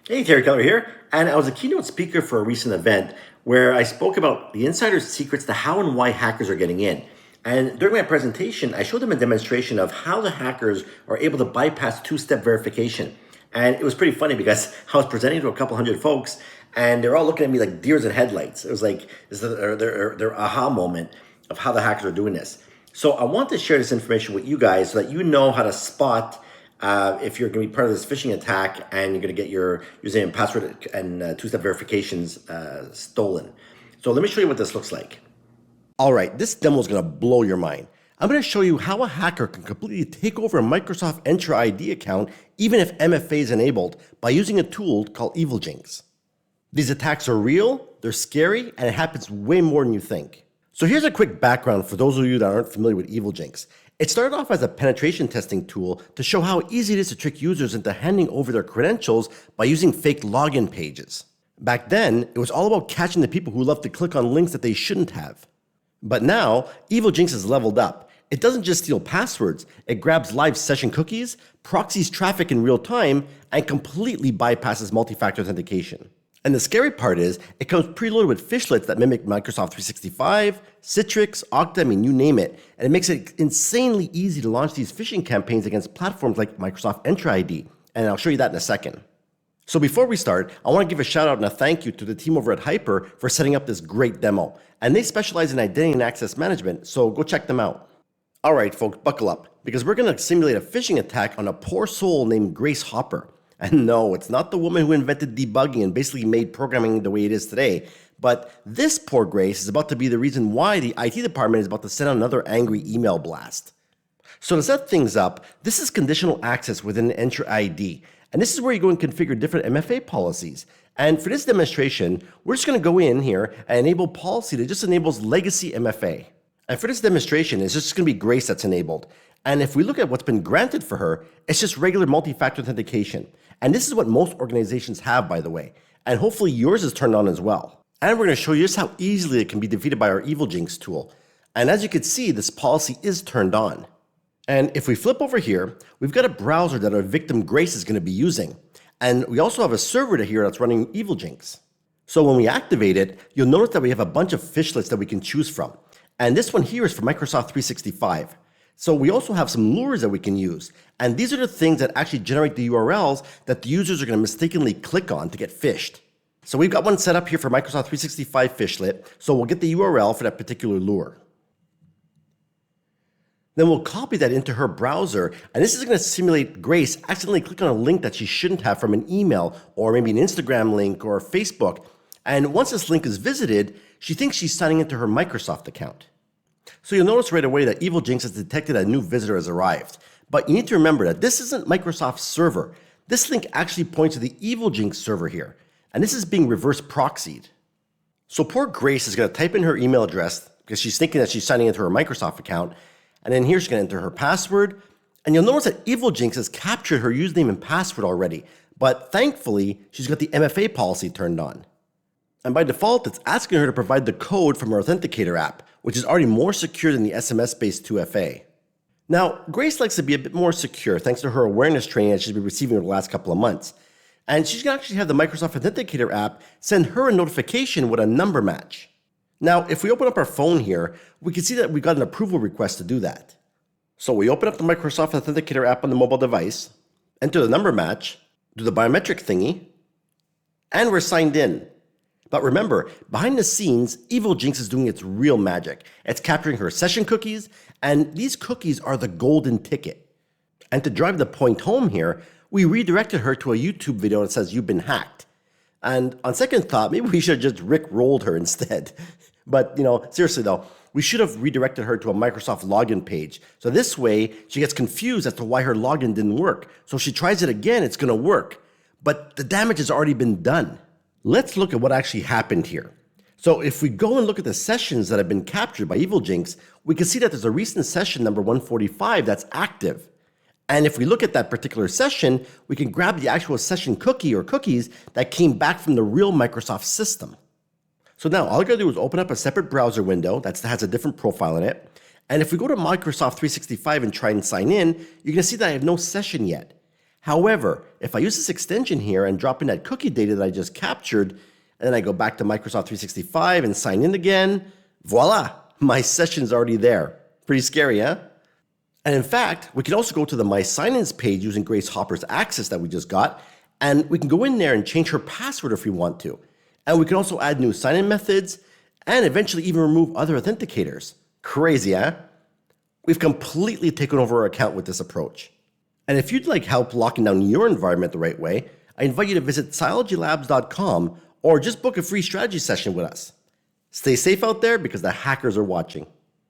Hey, Terry Cutler here, and I was a keynote speaker for a recent event where I spoke about the insider's secrets to how and why hackers are getting in. And during my presentation, I showed them a demonstration of how the hackers are able to bypass two-step verification. And it was pretty funny because I was presenting to a couple hundred folks, and they're all looking at me like deers in headlights. It was like this is their aha moment of how the hackers are doing this. So I want to share this information with you guys so that you know how to spot if you're going to be part of this phishing attack and you're going to get your username and password and two-step verifications stolen. So let me show you what this looks like. All right, this demo is going to blow your mind. I'm going to show you how a hacker can completely take over a Microsoft Entra ID account even if MFA is enabled by using a tool called Jinx. These attacks are real, they're scary, and it happens way more than you think. So here's a quick background for those of you that aren't familiar with Jinx. It started off as a penetration testing tool to show how easy it is to trick users into handing over their credentials by using fake login pages. Back then, it was all about catching the people who love to click on links that they shouldn't have. But now, Jinx has leveled up. It doesn't just steal passwords, it grabs live session cookies, proxies traffic in real time, and completely bypasses multi-factor authentication. And the scary part is, it comes preloaded with fishlets that mimic Microsoft 365, Citrix, Okta, you name it. And it makes it insanely easy to launch these phishing campaigns against platforms like Microsoft Entra ID. And I'll show you that in a second. So before we start, I want to give a shout out and a thank you to the team over at Hyper for setting up this great demo. And they specialize in identity and access management, so go check them out. All right, folks, buckle up, because we're going to simulate a phishing attack on a poor soul named Grace Hopper. And no, it's not the woman who invented debugging and basically made programming the way it is today. But this poor Grace is about to be the reason why the IT department is about to send out another angry email blast. So to set things up, this is conditional access within Entra ID. And this is where you go and configure different MFA policies. And for this demonstration, we're just going to go in here and enable policy that just enables legacy MFA. And for this demonstration, it's just going to be Grace that's enabled. And if we look at what's been granted for her, it's just regular multi-factor authentication. And this is what most organizations have, by the way. And hopefully yours is turned on as well. And we're going to show you just how easily it can be defeated by our Jinx tool. And as you can see, this policy is turned on. And if we flip over here, we've got a browser that our victim Grace is going to be using. And we also have a server here that's running Jinx. So when we activate it, you'll notice that we have a bunch of fishlets that we can choose from. And this one here is for Microsoft 365. So we also have some lures that we can use. And these are the things that actually generate the URLs that the users are going to mistakenly click on to get phished. So we've got one set up here for Microsoft 365 fishlet. So we'll get the URL for that particular lure. Then we'll copy that into her browser. And this is going to simulate Grace accidentally clicking on a link that she shouldn't have from an email or maybe an Instagram link or Facebook. And once this link is visited, she thinks she's signing into her Microsoft account. So you'll notice right away that Jinx has detected a new visitor has arrived. But you need to remember that this isn't Microsoft's server. This link actually points to the Jinx server here. And this is being reverse proxied. So poor Grace is going to type in her email address because she's thinking that she's signing into her Microsoft account. And then here she's going to enter her password. And you'll notice that Jinx has captured her username and password already. But thankfully, she's got the MFA policy turned on. And by default, it's asking her to provide the code from her Authenticator app, which is already more secure than the SMS-based 2FA. Now, Grace likes to be a bit more secure thanks to her awareness training that she's been receiving over the last couple of months. And she's going to actually have the Microsoft Authenticator app send her a notification with a number match. Now, if we open up our phone here, we can see that we got an approval request to do that. So we open up the Microsoft Authenticator app on the mobile device, enter the number match, do the biometric thingy, and we're signed in. But remember, behind the scenes, Jinx is doing its real magic. It's capturing her session cookies, and these cookies are the golden ticket. And to drive the point home here, we redirected her to a YouTube video that says you've been hacked. And on second thought, maybe we should have just rickrolled her instead. But, seriously though, we should have redirected her to a Microsoft login page. So this way, she gets confused as to why her login didn't work. So if she tries it again, it's going to work. But the damage has already been done. Let's look at what actually happened here. So if we go and look at the sessions that have been captured by Jinx, we can see that there's a recent session number 145 that's active. And if we look at that particular session, we can grab the actual session cookie or cookies that came back from the real Microsoft system. So now all I gotta do is open up a separate browser window that has a different profile in it. And if we go to Microsoft 365 and try and sign in, you're gonna see that I have no session yet. However, if I use this extension here and drop in that cookie data that I just captured, and then I go back to Microsoft 365 and sign in again, voila, my session's already there. Pretty scary, huh? And in fact, we can also go to the My Sign-ins page using Grace Hopper's access that we just got, and we can go in there and change her password if we want to. And we can also add new sign-in methods and eventually even remove other authenticators. Crazy, huh? We've completely taken over our account with this approach. And if you'd like help locking down your environment the right way, I invite you to visit psylogylabs.com or just book a free strategy session with us. Stay safe out there because the hackers are watching.